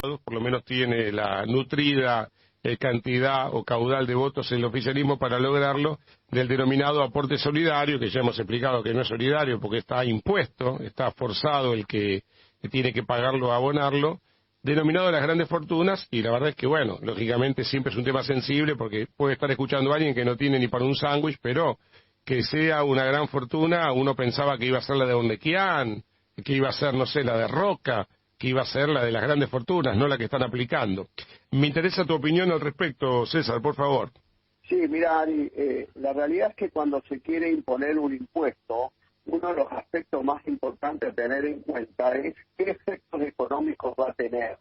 por lo menos tiene la nutrida cantidad o caudal de votos en el oficialismo para lograrlo, del denominado aporte solidario, que ya hemos explicado que no es solidario porque está impuesto, está forzado el que tiene que pagarlo o abonarlo, denominado las grandes fortunas, y la verdad es que, bueno, lógicamente siempre es un tema sensible porque puede estar escuchando a alguien que no tiene ni para un sándwich, pero que sea una gran fortuna, uno pensaba que iba a ser la de Ornequian, que iba a ser, no sé, la de Roca, que iba a ser la de las grandes fortunas, no la que están aplicando. Me interesa tu opinión al respecto, César, por favor. Sí, mira, Ari, la realidad es que cuando se quiere imponer un impuesto, uno de los aspectos más importantes a tener en cuenta es qué efectos económicos va a tener.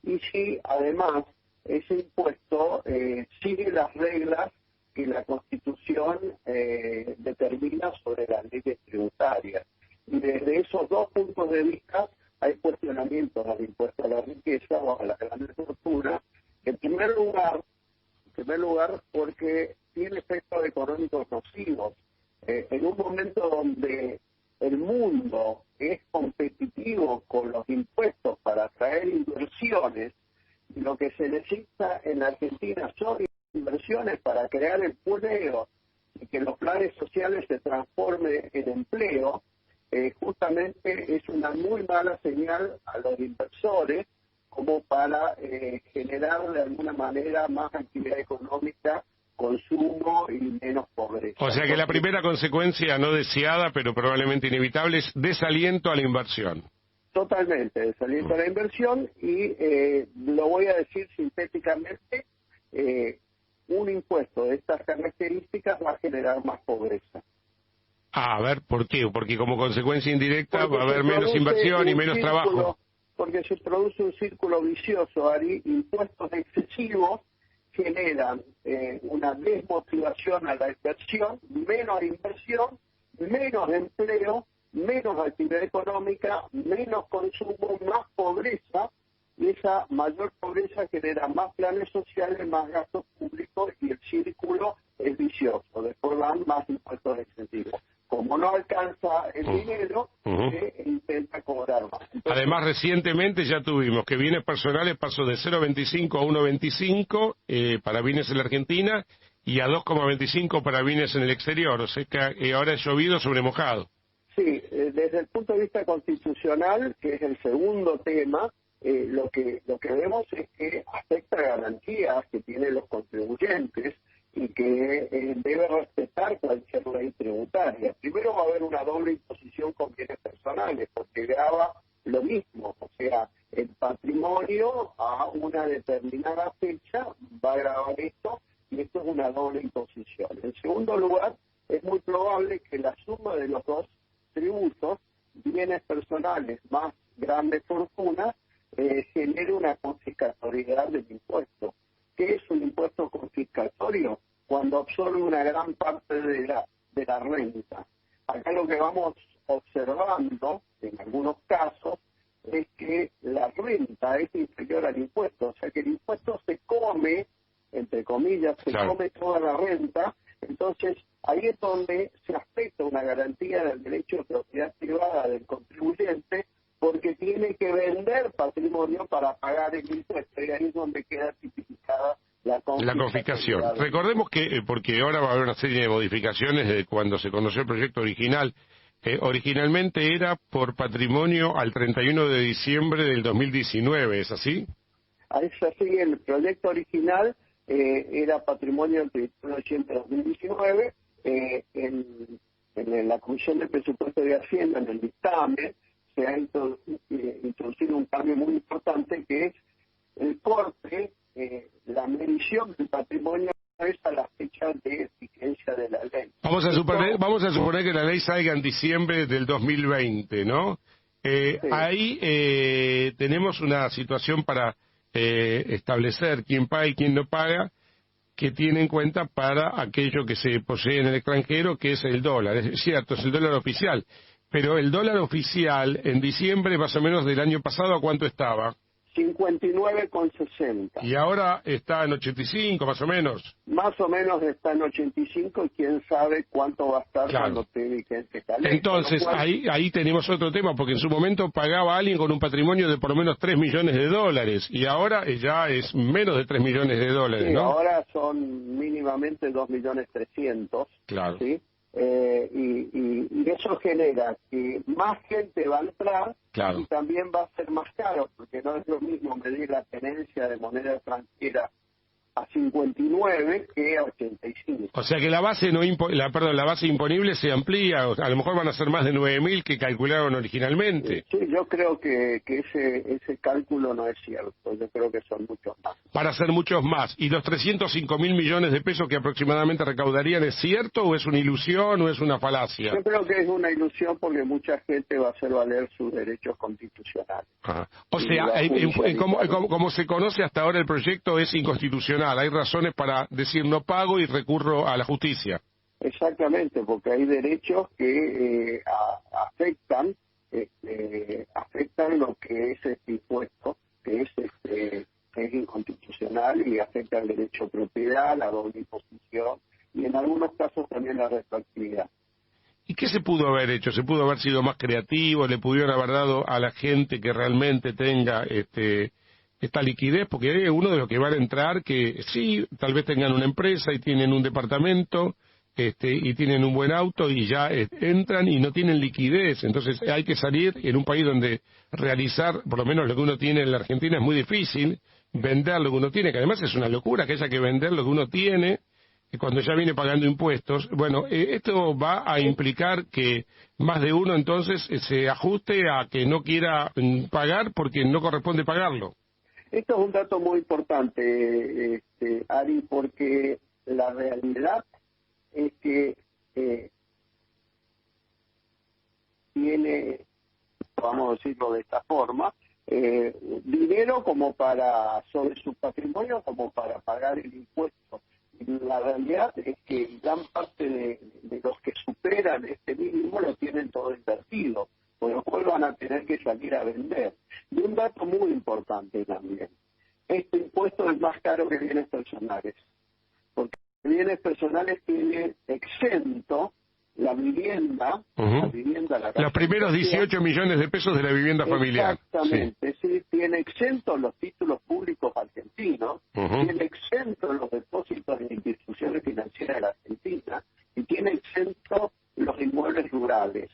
Y si, además, ese impuesto sigue las reglas que la Constitución determina sobre las leyes tributarias. Y desde esos dos puntos de vista hay cuestionamientos al impuesto a la riqueza o a la gran fortuna. En primer lugar, porque tiene efectos económicos nocivos. En un momento donde el mundo es competitivo con los impuestos para atraer inversiones, lo que se necesita en Argentina son inversiones para crear empleo y que los planes sociales se transformen en empleo, justamente es una muy mala señal a los inversores como para generar de alguna manera más actividad económica, consumo y menos pobreza. O sea que la primera consecuencia no deseada, pero probablemente inevitable, es desaliento a la inversión. Totalmente, desaliento a la inversión y lo voy a decir sintéticamente, un impuesto de estas características va a generar más pobreza. A ver, ¿por qué? Porque como consecuencia indirecta va a haber menos inversión y menos trabajo. Porque se produce un círculo vicioso, Ari. Impuestos excesivos generan una desmotivación a la inversión, menos empleo, menos actividad económica, menos consumo, más pobreza, y esa mayor pobreza genera más planes sociales, más gastos públicos, y el círculo es vicioso. Después van más impuestos excesivos. Como no alcanza el dinero, se intenta cobrar más. Entonces, además, recientemente ya tuvimos que bienes personales pasó de 0,25 a 1,25 para bienes en la Argentina y a 2,25 para bienes en el exterior. O sea que ahora es llovido sobre mojado. Sí, desde el punto de vista constitucional, que es el segundo tema, lo que vemos es que afecta garantías que tienen los contribuyentes y que debe respetar cualquier ley tributaria. Primero va a haber una doble imposición con bienes personales, porque grava lo mismo, o sea, el patrimonio a una determinada fecha va a gravar esto, y esto es una doble imposición. En segundo lugar, es muy probable que la suma de los dos tributos, bienes personales más grandes fortunas, genere una confiscatoriedad del impuesto. ¿Qué es un impuesto confiscatorio? Cuando absorbe una gran parte de la renta. Acá lo que vamos observando, en algunos casos, es que la renta es inferior al impuesto, o sea que el impuesto se come, entre comillas, come toda la renta. Entonces ahí es donde se afecta una garantía del derecho de propiedad privada del contribuyente, porque tiene que vender patrimonio para pagar el impuesto, y ahí es donde queda tipificada la confiscación. Recordemos que, porque ahora va a haber una serie de modificaciones de cuando se conoció el proyecto original, originalmente era por patrimonio al 31 de diciembre del 2019, ¿es así? Es así, el proyecto original era patrimonio del 31 de diciembre de 2019, en la Comisión de Presupuesto de Hacienda, en el dictamen, se ha introducido un cambio muy importante, que es el corte, la medición del patrimonio es a la fecha de vigencia de la ley. Vamos a suponer que la ley salga en diciembre del 2020, ¿no? Sí. Ahí tenemos una situación para establecer quién paga y quién no paga, que tiene en cuenta para aquello que se posee en el extranjero, que es el dólar. Es cierto, es el dólar oficial. Pero el dólar oficial en diciembre, más o menos del año pasado, ¿a cuánto estaba? 59,60. Y ahora está en 85, más o menos. Más o menos está en 85 y quién sabe cuánto va a estar Claro. cuando esté vigente esta ley. Entonces, Con lo cual, ahí tenemos otro tema, porque en su momento pagaba a alguien con un patrimonio de por lo menos 3 millones de dólares, y ahora ya es menos de 3 millones de dólares, sí, ¿no? ahora son mínimamente 2.300.000, Claro. ¿sí? Y eso genera que más gente va a entrar, Claro. y también va a ser más caro, porque no es lo mismo medir la tenencia de moneda extranjera a 59 que a 85. O sea que la base la base imponible se amplía, a lo mejor van a ser más de 9.000 que calcularon originalmente. Sí, yo creo que ese cálculo no es cierto, yo creo que son muchos más. Para ser muchos más. ¿Y los 305.000 millones de pesos que aproximadamente recaudarían es cierto o es una ilusión o es una falacia? Yo creo que es una ilusión porque mucha gente va a hacer valer sus derechos constitucionales. Ajá. O Y sea, va a judicializar. como se conoce hasta ahora el proyecto es inconstitucional. Hay razones para decir no pago y recurro a la justicia. Exactamente, porque hay derechos que afectan lo que es este impuesto, que es inconstitucional y afecta el derecho a propiedad, la doble imposición y en algunos casos también la retroactividad. ¿Y qué se pudo haber hecho? ¿Se pudo haber sido más creativo? ¿Le pudieron haber dado a la gente que realmente tenga esta liquidez? Porque hay uno de los que van a entrar que sí, tal vez tengan una empresa y tienen un departamento y tienen un buen auto y ya entran y no tienen liquidez. Entonces hay que salir en un país donde realizar, por lo menos lo que uno tiene en la Argentina es muy difícil, vender lo que uno tiene, que además es una locura que haya que vender lo que uno tiene cuando ya viene pagando impuestos. Bueno, esto va a implicar que más de uno entonces se ajuste a que no quiera pagar porque no corresponde pagarlo. Esto es un dato muy importante, Ari, porque la realidad es que tiene, vamos a decirlo de esta forma, dinero como para, sobre su patrimonio, como para pagar el impuesto. La realidad es que gran parte de los que superan este mínimo lo tienen todo invertido, por lo cual van a tener que salir a vender. Y un dato muy importante también, este impuesto es más caro que bienes personales, porque bienes personales tienen exento la vivienda, los primeros 18 millones de pesos de la vivienda familiar. Exactamente, sí, tiene exento los títulos públicos argentinos, tiene exento los depósitos de instituciones financieras de la Argentina y tiene exento los inmuebles rurales.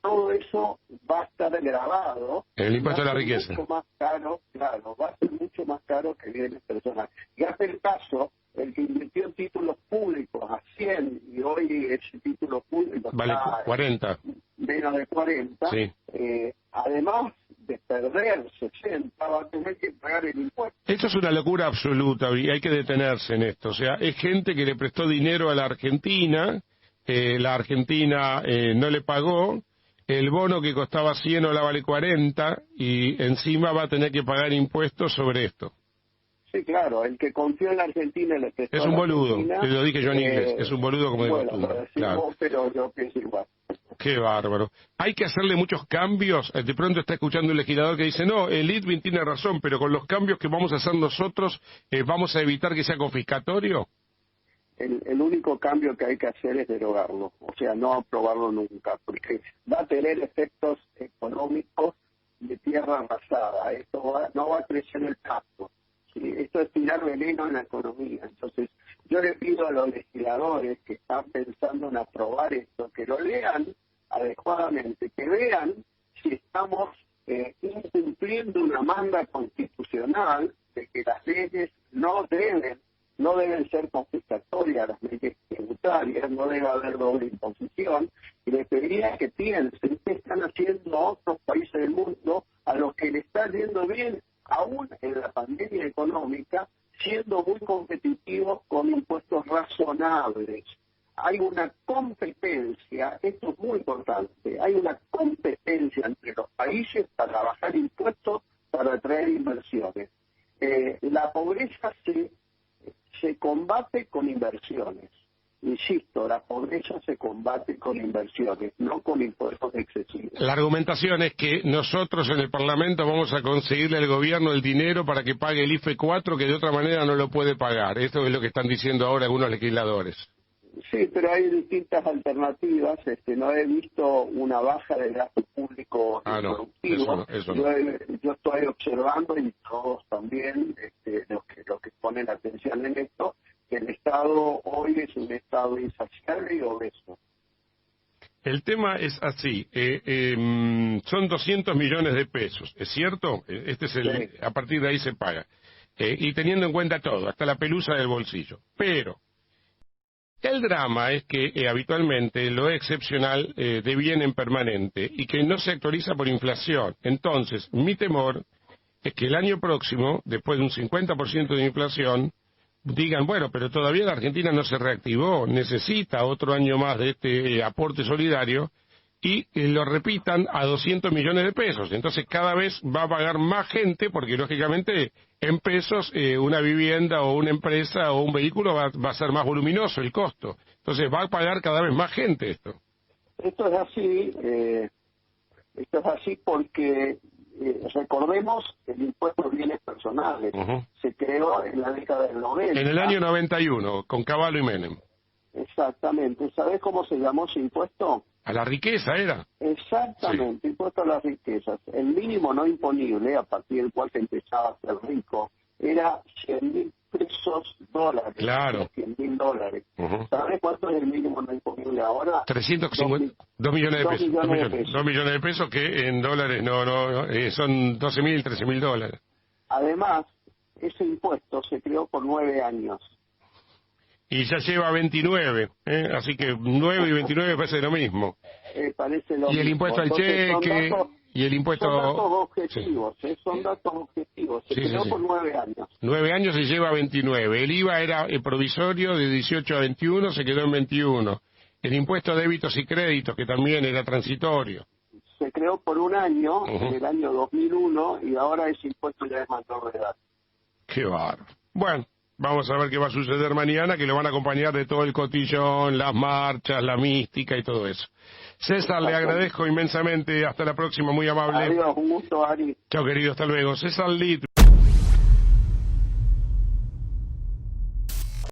Todo eso va a estar grabado. El impuesto a la riqueza. Mucho más caro, claro, va a ser mucho más caro que bienes personales. Y hace el caso, el que invirtió en títulos públicos a 100 y hoy ese título público vale está 40. Menos de 40, sí. Además de perder 60, va a tener que pagar el impuesto. Esto es una locura absoluta y hay que detenerse en esto. O sea, es gente que le prestó dinero a la Argentina no le pagó, el bono que costaba 100 ahora vale 40 y encima va a tener que pagar impuestos sobre esto. Sí, claro, el que confió en la Argentina le prestó es un boludo, Argentina, te lo dije yo en inglés, es un boludo como de costumbre. Claro. Pero yo pienso igual. Qué bárbaro. Hay que hacerle muchos cambios. De pronto está escuchando un legislador que dice, no, el ITBIN tiene razón, pero con los cambios que vamos a hacer nosotros, ¿vamos a evitar que sea confiscatorio? El único cambio que hay que hacer es derogarlo, o sea, no aprobarlo nunca, porque va a tener efectos económicos de tierra arrasada. Esto no va a crecer el pasto. ¿Sí? Esto es tirar veneno en la economía. Entonces, yo le pido a los legisladores que están pensando en aprobar esto, que lo lean adecuadamente, que vean si estamos incumpliendo una manda constitucional de que las leyes no deben ser confiscatorias, las leyes tributarias, no debe haber doble imposición, y les pediría que piensen qué están haciendo otros países del mundo a los que le está yendo bien, aún en la pandemia económica, siendo muy competitivos con impuestos razonables. Hay una competencia, esto es muy importante, hay una competencia entre los países para bajar impuestos, para atraer inversiones. La pobreza se combate con inversiones. Insisto, la pobreza se combate con inversiones, no con impuestos excesivos. La argumentación es que nosotros en el Parlamento vamos a conseguirle al gobierno el dinero para que pague el IFE 4, que de otra manera no lo puede pagar. Esto es lo que están diciendo ahora algunos legisladores. Sí, pero hay distintas alternativas. No he visto una baja del gasto público improductivo. Eso no. Yo estoy observando, y todos también, los que ponen atención en esto, que el Estado hoy es un Estado insaciable y obeso. El tema es así, son 200 millones de pesos, ¿es cierto? Sí. A partir de ahí se paga. Y teniendo en cuenta todo, hasta la pelusa del bolsillo. Pero el drama es que habitualmente lo excepcional deviene en permanente y que no se actualiza por inflación. Entonces, mi temor es que el año próximo, después de un 50% de inflación, digan, bueno, pero todavía la Argentina no se reactivó, necesita otro año más de este aporte solidario, y lo repitan a 200 millones de pesos. Entonces cada vez va a pagar más gente, porque lógicamente en pesos una vivienda o una empresa o un vehículo va a ser más voluminoso el costo. Entonces va a pagar cada vez más gente esto. Esto es así porque recordemos el impuesto de bienes personales. Se creó en la década del 90. En el año 91, con Cavallo y Menem. Exactamente. ¿Sabés cómo se llamó ese impuesto? A la riqueza era. Exactamente, sí. Impuesto a las riquezas. El mínimo no imponible, a partir del cual se empezaba a ser rico, era 100.000 pesos dólares. Claro. 100.000 dólares. ¿Sabés cuánto es el mínimo no imponible ahora? 2 millones de pesos. 2 millones de pesos que en dólares son 12.000, 13.000 dólares. Además, ese impuesto se creó por 9 años. Y ya lleva 29, así que 9 y 29 parece lo mismo. Parece lo y el mismo. impuesto al cheque, y el impuesto... Son datos objetivos, sí. Son datos objetivos. Se creó por 9 años. 9 años y lleva 29. El IVA era provisorio de 18 a 21, se quedó en 21. El impuesto a débitos y créditos, que también era transitorio. Se creó por un año, en el año 2001, y ahora ese impuesto ya es mayor de edad. Qué bárbaro. Bueno. Vamos a ver qué va a suceder mañana, que lo van a acompañar de todo el cotillón, las marchas, la mística y todo eso. César, le agradezco inmensamente. Hasta la próxima, muy amable. Adiós, un gusto, Ari. Chao, querido, hasta luego. César Litt.